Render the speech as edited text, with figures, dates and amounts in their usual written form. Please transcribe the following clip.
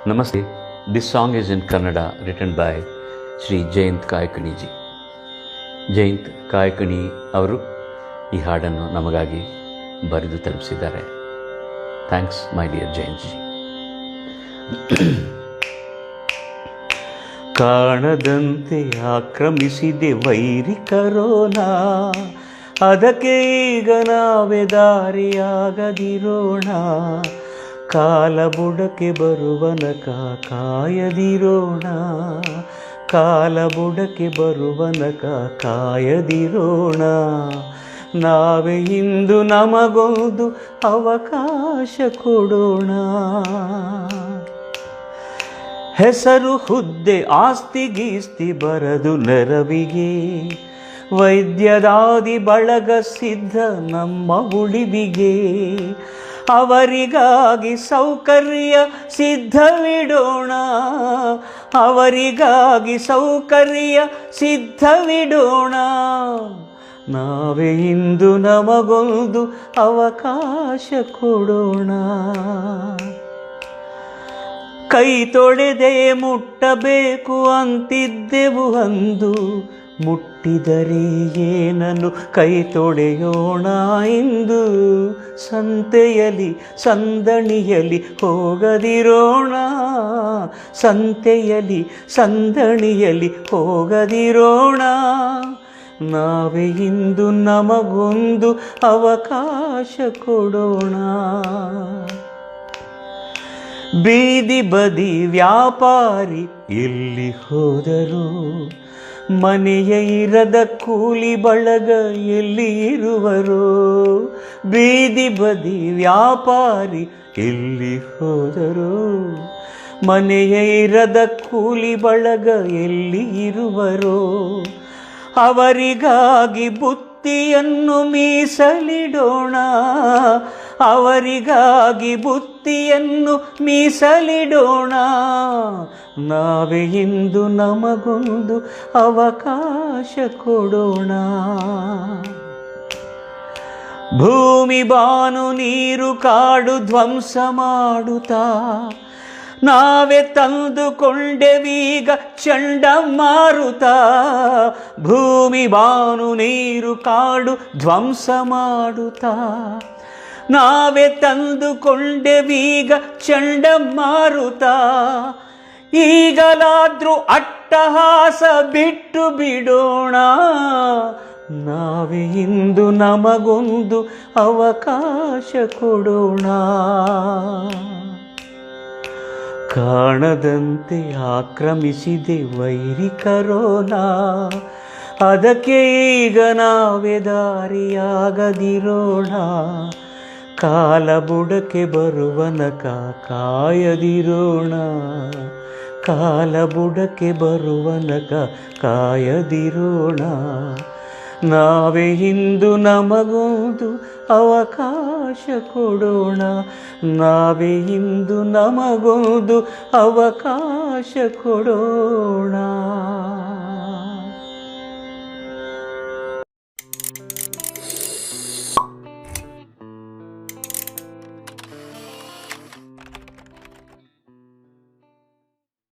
Namaste. This song is in Kannada, written by Shri Jayant Kayakaniji. Jayant ಕಾಯಕಣಿ ಅವರು ಈ ಹಾಡನ್ನು ನಮಗಾಗಿ ಬರೆದು ತಲುಪಿಸಿದ್ದಾರೆ. Thanks my dear Jayant ji. ಕಾಣದಂತೆ ಆಕ್ರಮಿಸಿದೆ ವೈರಿ ಕರೋನಾ, ಅದಕ್ಕೆ ಈಗ ನಾವೇ ದಾರಿಯಾಗದಿರೋಣ. ಕಾಲ ಬುಡಕ್ಕೆ ಬರುವನಕ ಕಾಯದಿರೋಣ, ಕಾಲ ಬುಡಕ್ಕೆ ಬರುವನಕ ಕಾಯದಿರೋಣ. ನಾವೇ ಇಂದು ನಮಗೊಂದು ಅವಕಾಶ ಕೊಡೋಣ. ಹೆಸರು ಹುದ್ದೆ ಆಸ್ತಿ ಗೀಸ್ತಿ ಬರದು ನೆರವಿಗೆ, ವೈದ್ಯದಾದಿ ಬಳಗ ಸಿದ್ಧ ನಮ್ಮ ಉಳಿವಿಗೆ. ಅವರಿಗಾಗಿ ಸೌಕರ್ಯ ಸಿದ್ಧವಿಡೋಣ, ಅವರಿಗಾಗಿ ಸೌಕರ್ಯ ಸಿದ್ಧವಿಡೋಣ. ನಾವೇ ಇಂದು ನಮಗೊಂದು ಅವಕಾಶ ಕೊಡೋಣ. ಕೈ ತೊಳೆದೇ ಮುಟ್ಟಬೇಕು ಅಂತಿದ್ದೆವು ಅಂದು, ಮುಟ್ಟಿದರೆ ಏನನ್ನು ಕೈ ತೊಳೆಯೋಣ ಇಂದು. ಸಂತೆಯಲ್ಲಿ ಸಂದಣಿಯಲ್ಲಿ ಹೋಗದಿರೋಣ, ಸಂತೆಯಲ್ಲಿ ಸಂದಣಿಯಲ್ಲಿ ಹೋಗದಿರೋಣ. ನಾವೇ ಇಂದು ನಮಗೊಂದು ಅವಕಾಶ ಕೊಡೋಣ. ಬೀದಿ ಬದಿ ವ್ಯಾಪಾರಿ ಎಲ್ಲಿ ಹೋದರು, ಮನೆಯ ಇರದ ಕೂಲಿ ಬಳಗ ಎಲ್ಲಿ ಇರುವರು. ಬೀದಿ ಬದಿ ವ್ಯಾಪಾರಿ ಎಲ್ಲಿ ಹೋದರು, ಮನೆಯ ಇರದ ಕೂಲಿ ಬಳಗ ಎಲ್ಲಿ ಇರುವರು. ಅವರಿಗಾಗಿ ಬುತ್ತಿಯನ್ನು ಮೀಸಲಿಡೋಣ, ಅವರಿಗಾಗಿ ಬುತ್ತಿಯನ್ನು ಮೀಸಲಿಡೋಣ. ನಾವೇ ಇಂದು ನಮಗೊಂದು ಅವಕಾಶ ಕೊಡೋಣ. ಭೂಮಿ ಬಾನು ನೀರು ಕಾಡು ಧ್ವಂಸ ಮಾಡುತ್ತಾ, ನಾವೇ ತಂದುಕೊಂಡೆವೀಗ ಚಂಡಮಾರುತ. ಭೂಮಿ ಬಾನು ನೀರು ಕಾಡು ಧ್ವಂಸ ಮಾಡುತ್ತಾ, ನಾವೇ ತಂದುಕೊಂಡೆವೀಗ ಚಂಡಮಾರುತ. ಈಗಲಾದ್ರೂ ಅಟ್ಟಹಾಸ ಬಿಟ್ಟು ಬಿಡೋಣ, ನಾವೇ ಇಂದು ನಮಗೊಂದು ಅವಕಾಶ ಕೊಡೋಣ. ಕಾಣದಂತೆ ಆಕ್ರಮಿಸಿದೆ ವೈರಿ ಕರೋನಾ, ಅದಕ್ಕೆ ಈಗ ನಾವೇ ದಾರಿಯಾಗದಿರೋಣ. ಕಾಲ ಬುಡಕ್ಕೆ ಬರುವನಕ ಕಾಯದಿರೋಣ, ಕಾಲ ಬುಡಕ್ಕೆ ಬರುವನಕ ಕಾಯದಿರೋಣ. ನಾವೇ ಇಂದು ನಮಗೊಂದು ಅವಕಾಶ ಕೊಡೋಣ, ನಾವೇ ಇಂದು ನಮಗೊಂದು ಅವಕಾಶ ಕೊಡೋಣ.